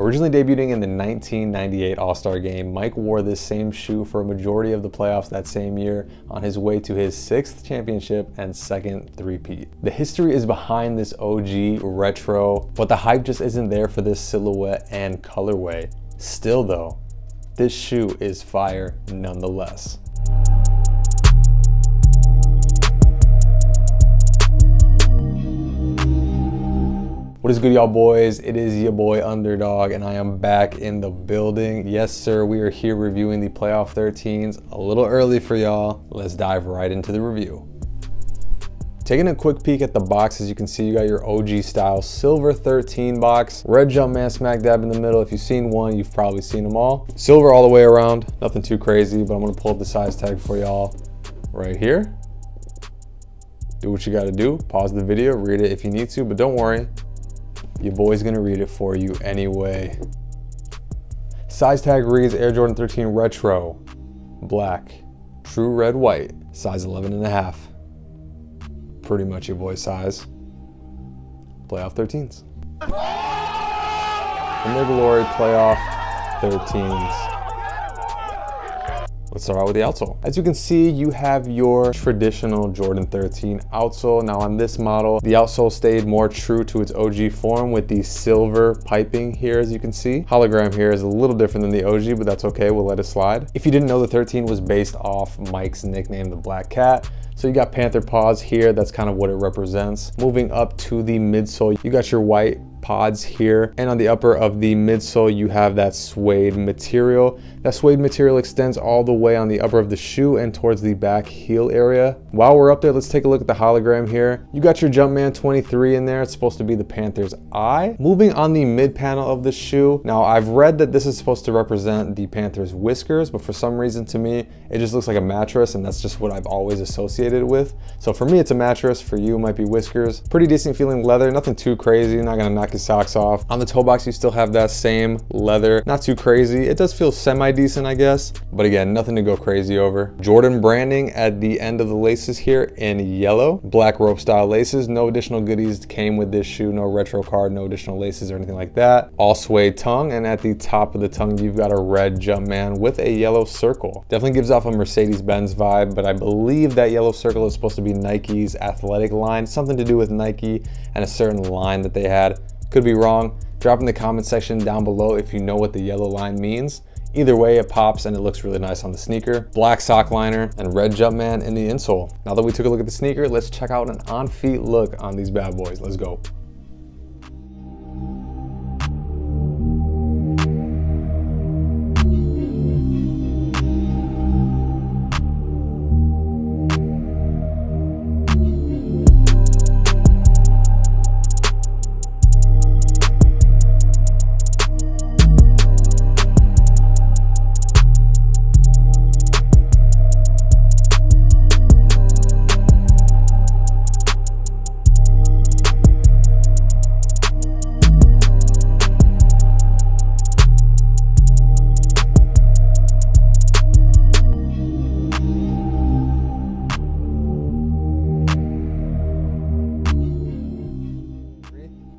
Originally debuting in the 1998 All-Star Game, Mike wore this same shoe for a majority of the playoffs that same year on his way to his 6th championship and 2nd three-peat. The history is behind this OG retro, but the hype just isn't there for this silhouette and colorway. Still though, this shoe is fire nonetheless. What is good, y'all boys? It is your boy Underdog, and I am back in the building. Yes, sir, we are here reviewing the Playoff 13s. A little early for y'all. Let's dive right into the review. Taking a quick peek at the box, as you can see, you got your OG style silver 13 box. Red Jumpman smack dab in the middle. If you've seen one, you've probably seen them all. Silver all the way around. Nothing too crazy, but I'm gonna pull up the size tag for y'all right here. Do what you gotta do. Pause the video, read it if you need to, but don't worry. Your boy's gonna read it for you anyway. Size tag reads Air Jordan 13 Retro, black, true red white, size 11.5. Pretty much your boy's size. Playoff 13s. In their glory, Playoff 13s. Let's start out with the outsole. As you can see, you have your traditional Jordan 13 outsole. Now on this model, the outsole stayed more true to its OG form with the silver piping here, as you can see. Hologram here is a little different than the OG, but that's okay, we'll let it slide. If you didn't know, the 13 was based off Mike's nickname, the Black Cat. So you got Panther paws here, that's kind of what it represents. Moving up to the midsole, you got your white pods here, and on the upper of the midsole you have that suede material. That suede material extends all the way on the upper of the shoe and towards the back heel area. While we're up there, let's take a look at the hologram here. You got your Jumpman 23 in there. It's supposed to be the Panther's eye. Moving on the mid panel of the shoe, now I've read that this is supposed to represent the Panther's whiskers, but for some reason to me it just looks like a mattress, and that's just what I've always associated with. So for me it's a mattress, for you it might be whiskers. Pretty decent feeling leather, nothing too crazy, not gonna knock your socks off. On the toe box you still have that same leather, not too crazy. It does feel semi-decent, I guess, but again, nothing to go crazy over. Jordan branding at the end of the laces here in yellow. Black rope style laces, no additional goodies came with this shoe, no retro card, no additional laces or anything like that. All suede tongue, and at the top of the tongue you've got a red Jumpman with a yellow circle. Definitely gives off a Mercedes-Benz vibe, but I believe that yellow circle is supposed to be Nike's athletic line, something to do with Nike and a certain line that they had. Could be wrong. Drop in the comment section down below if you know what the yellow line means. Either way, it pops and it looks really nice on the sneaker. Black sock liner and red Jumpman in the insole. Now that we took a look at the sneaker, let's check out an on-feet look on these bad boys. Let's go.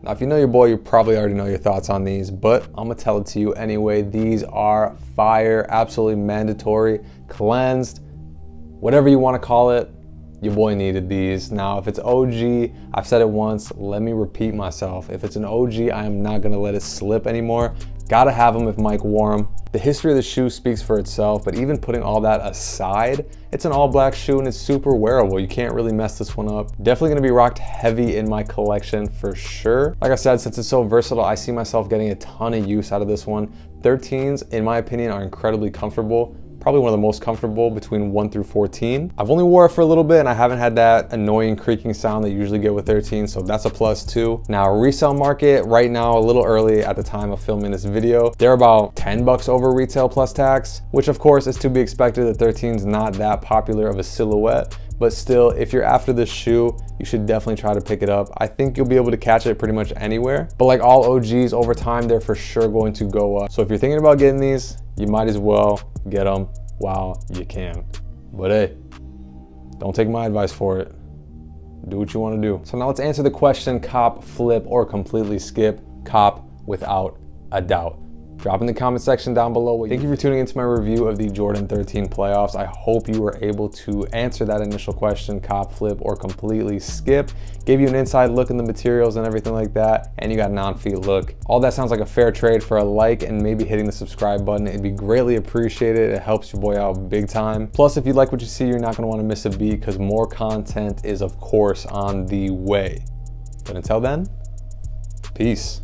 Now, if you know your boy, you probably already know your thoughts on these, but I'm gonna tell it to you anyway. These are fire, absolutely mandatory, cleansed, whatever you wanna call it. Your boy needed these. Now, if it's OG, I've said it once, let me repeat myself. If it's an OG, I am not gonna let it slip anymore. Gotta have them if Mike wore them. The history of the shoe speaks for itself, but even putting all that aside, it's an all black shoe and it's super wearable. You can't really mess this one up. Definitely gonna be rocked heavy in my collection for sure. Like I said, since it's so versatile, I see myself getting a ton of use out of this one. 13s, in my opinion, are incredibly comfortable. Probably one of the most comfortable between 1 through 14. I've only wore it for a little bit and I haven't had that annoying creaking sound that you usually get with 13, so that's a plus too. Now, resale market right now, a little early at the time of filming this video, they're about 10 bucks over retail plus tax, which of course is to be expected. The 13's not that popular of a silhouette, but still, if you're after this shoe, you should definitely try to pick it up. I think you'll be able to catch it pretty much anywhere, but like all OGs, over time, they're for sure going to go up. So if you're thinking about getting these, you might as well get them while you can. But hey, don't take my advice for it. Do what you want to do. So now let's answer the question, cop, flip, or completely skip. Cop without a doubt? Drop in the comment section down below. Thank you for tuning into my review of the Jordan 13 playoffs. I hope you were able to answer that initial question, cop, flip, or completely skip. Gave you an inside look in the materials and everything like that, and you got an on-feet look. All that sounds like a fair trade for a like and maybe hitting the subscribe button. It'd be greatly appreciated. It helps your boy out big time. Plus, if you like what you see, you're not gonna wanna miss a beat because more content is, of course, on the way. But until then, peace.